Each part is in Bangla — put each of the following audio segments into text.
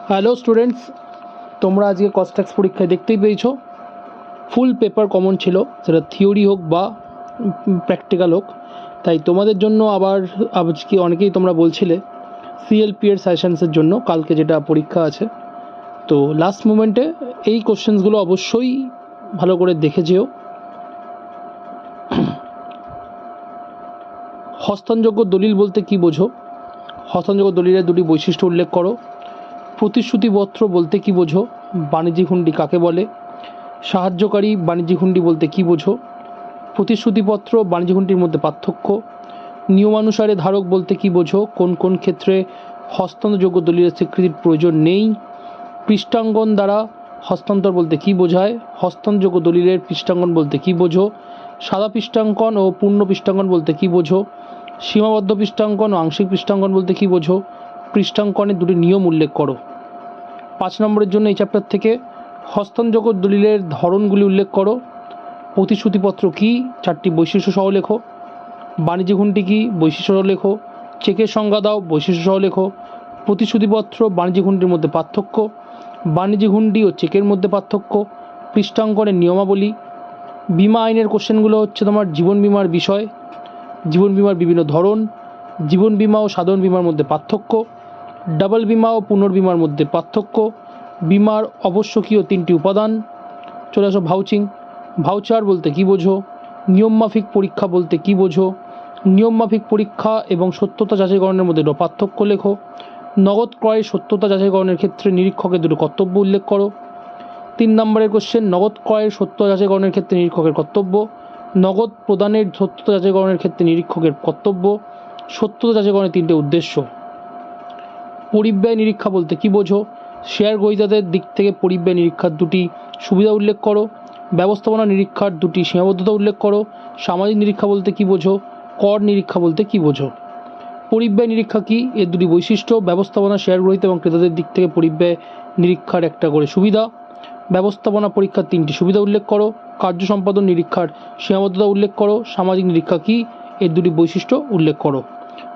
হ্যালো স্টুডেন্টস, তোমরা আজকে কস্ট্যাক্স পরীক্ষায় দেখতেই পেয়েছো ফুল পেপার কমন ছিল, সেটা থিওরি হোক বা প্র্যাকটিক্যাল হোক। তাই তোমাদের জন্য আবার আজকে অনেকেই তোমরা বলছিলে সিএলপি এর সাজেশনসের জন্য কালকে যেটা পরীক্ষা আছে। তো লাস্ট মোমেন্টে এই কোশ্চেন্সগুলো অবশ্যই ভালো করে দেখে যেও। হস্তান্তরযোগ্য দলিল বলতে কী বোঝো? হস্তান্তরযোগ্য দলিলের দুটি বৈশিষ্ট্য উল্লেখ করো। প্রতিশ্রুতিপত্র বলতে কী বোঝো? বাণিজ্যিক হুন্ডি কাকে বলে? সাহায্যকারী বাণিজ্যিক হুন্ডি বলতে কী বোঝো? প্রতিশ্রুতিপত্র বাণিজ্যিক হুন্ডির মধ্যে পার্থক্য। নিয়মানুসারে ধারক বলতে কী বোঝো? কোন কোন ক্ষেত্রে হস্তান্তরযোগ্য দলিলের স্বীকৃতির প্রয়োজন নেই? পৃষ্ঠাঙ্কন দ্বারা হস্তান্তর বলতে কী বোঝায়? হস্তান্তরযোগ্য দলিলের পৃষ্ঠাঙ্কন বলতে কী বোঝো? সাদা পৃষ্ঠাঙ্কন ও পূর্ণ পৃষ্ঠাঙ্কন বলতে কী বোঝো? সীমাবদ্ধ পৃষ্ঠাঙ্কন ও আংশিক পৃষ্ঠাঙ্কন বলতে কী বোঝো? পৃষ্ঠাঙ্কনের দুটি নিয়ম উল্লেখ করো। 5 নম্বরের জন্য এই চ্যাপ্টার থেকে হস্তান্তরযোগ্য দলিলের ধরনগুলি উল্লেখ করো। প্রতিশ্রুতিপত্র কী? 4টি বৈশিষ্ট্য সহ লেখো। বাণিজ্যিক হুন্ডি কী? বৈশিষ্ট্য সহ লেখো। চেকের সংজ্ঞা দাও, বৈশিষ্ট্য সহ লেখো। প্রতিশ্রুতিপত্র বাণিজ্যিক হুন্ডির মধ্যে পার্থক্য। বাণিজ্যিক হুন্ডি ও চেকের মধ্যে পার্থক্য। পৃষ্ঠাঙ্কনের নিয়মাবলী। বিমা আইনের কোশ্চেনগুলো হচ্ছে তোমার জীবন বিমার বিষয়, জীবন বিমার বিভিন্ন ধরন, জীবন বিমা ও সাধারণ বিমার মধ্যে পার্থক্য, ডাবল বিমা ও পুনর্বিমার মধ্যে পার্থক্য, বিমার আবশ্যকীয় 3টি উপাদান। চলে আসো ভাউচিং। ভাউচার বলতে কী বোঝো? নিয়মমাফিক পরীক্ষা বলতে কী বোঝো? নিয়মমাফিক পরীক্ষা এবং সত্যতা যাচাইকরণের মধ্যে পার্থক্য লেখো। নগদ ক্রয়ের সত্যতা যাচাইকরণের ক্ষেত্রে নিরীক্ষকের দুটো কর্তব্য উল্লেখ করো। 3 নম্বরের কোশ্চেন, নগদ ক্রয়ের সত্যতা যাচাইকরণের ক্ষেত্রে নিরীক্ষকের কর্তব্য। নগদ প্রদানের সত্যতা যাচাইকরণের ক্ষেত্রে নিরীক্ষকের কর্তব্য। সত্যতা যাচাইকরণের 3টে উদ্দেশ্য। পরিব্যয় নিরীক্ষা বলতে কী বোঝো? শেয়ার গ্রহীতাদের দিক থেকে পরিব্যয় নিরীক্ষার 2টি সুবিধা উল্লেখ করো। ব্যবস্থাপনা নিরীক্ষার 2টি সীমাবদ্ধতা উল্লেখ করো। সামাজিক নিরীক্ষা বলতে কী বোঝো? কর নিরীক্ষা বলতে কী বোঝো? পরিব্যয় নিরীক্ষা কী? এর 2টি বৈশিষ্ট্য। ব্যবস্থাপনা শেয়ার গ্রহীতা এবং ক্রেতাদের দিক থেকে পরিব্যয় নিরীক্ষার একটা করে সুবিধা। ব্যবস্থাপনা পরীক্ষার 3টি সুবিধা উল্লেখ করো। কার্য সম্পাদন নিরীক্ষার সীমাবদ্ধতা উল্লেখ করো। সামাজিক নিরীক্ষা কী? এর 2টি বৈশিষ্ট্য উল্লেখ করো।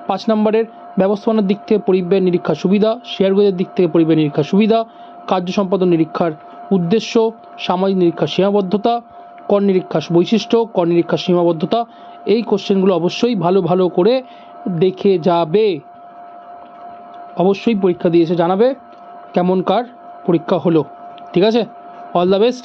5 নম্বরের ব্যবস্থাপনার দিক থেকে পরিব্যয় নিরীক্ষার সুবিধা, শেয়ার গ্রহীতাদের দিক থেকে পরিব্যয় নিরীক্ষার সুবিধা, কার্য সম্পাদন নিরীক্ষার উদ্দেশ্য, সামাজিক নিরীক্ষার সীমাবদ্ধতা, কর নিরীক্ষার বৈশিষ্ট্য, কর নিরীক্ষার সীমাবদ্ধতা। এই কোশ্চেনগুলো অবশ্যই ভালো ভালো করে দেখে যাবে। অবশ্যই পরীক্ষা দিয়ে এসে জানাবে কেমন কার পরীক্ষা হলো। ঠিক আছে, অল দ্য বেস্ট।